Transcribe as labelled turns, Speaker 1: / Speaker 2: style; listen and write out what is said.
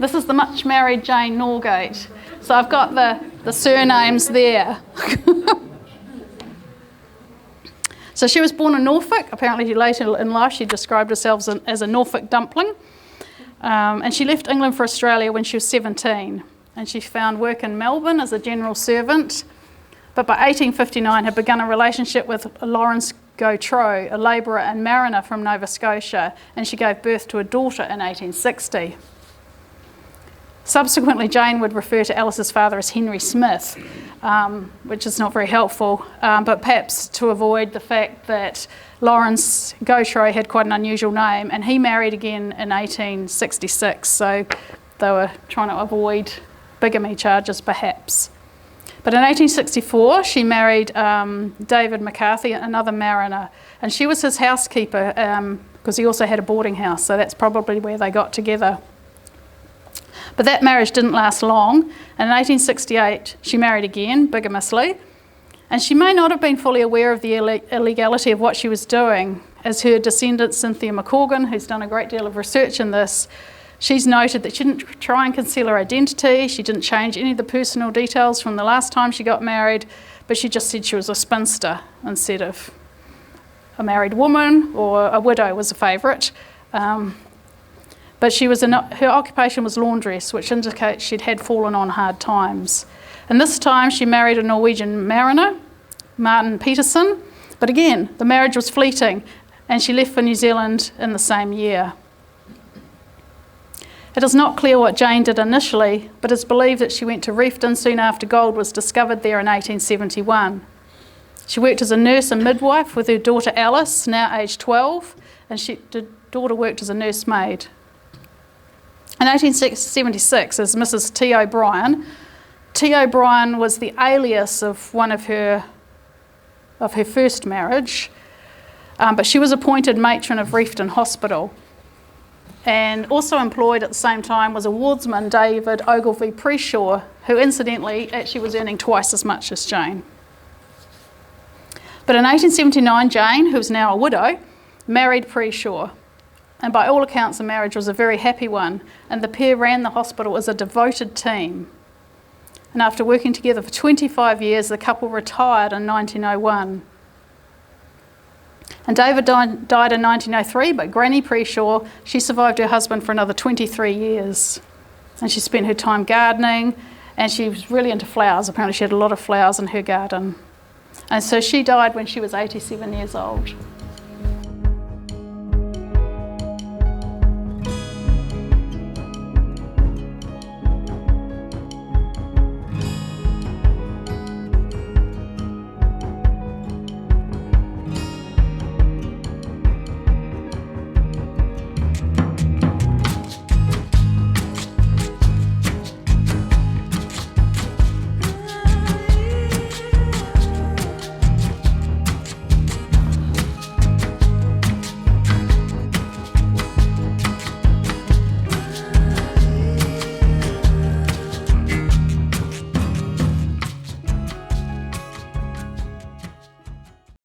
Speaker 1: This is the much married Jane Norgate. So I've got the surnames there. So she was born in Norfolk. Apparently later in life she described herself as a Norfolk dumpling. And she left England for Australia when she was 17. And she found work in Melbourne as a general servant. But by 1859 had begun a relationship with Lawrence Gautreau, a labourer and mariner from Nova Scotia. And she gave birth to a daughter in 1860. Subsequently, Jane would refer to Alice's father as Henry Smith, which is not very helpful, but perhaps to avoid the fact that Lawrence Gautreau had quite an unusual name, and he married again in 1866, so they were trying to avoid bigamy charges perhaps. But in 1864, she married David McCarthy, another mariner, and she was his housekeeper because he also had a boarding house, so that's probably where they got together. But that marriage didn't last long, and in 1868 she married again, bigamously, and she may not have been fully aware of the illegality of what she was doing. As her descendant Cynthia McCorgan, who's done a great deal of research in this, she's noted that she didn't try and conceal her identity, she didn't change any of the personal details from the last time she got married, but she just said she was a spinster instead of a married woman, or a widow was a favourite. But her occupation was laundress, which indicates she'd had fallen on hard times. And this time she married a Norwegian mariner, Martin Peterson, but again, the marriage was fleeting, and she left for New Zealand in the same year. It is not clear what Jane did initially, but it's believed that she went to Reefton soon after gold was discovered there in 1871. She worked as a nurse and midwife with her daughter Alice, now aged 12, and the daughter worked as a nursemaid. In 1876, as Mrs. T. O'Brien was the alias of one of her first marriage, but she was appointed matron of Reefton Hospital. And also employed at the same time was a wardsman, David Ogilvie Preshaw, who incidentally actually was earning twice as much as Jane. But in 1879, Jane, who was now a widow, married Preshaw. And by all accounts, the marriage was a very happy one, and the pair ran the hospital as a devoted team. And after working together for 25 years, the couple retired in 1901. And David died in 1903, but Granny Preshaw, she survived her husband for another 23 years. And she spent her time gardening, and she was really into flowers. Apparently she had a lot of flowers in her garden. And so she died when she was 87 years old.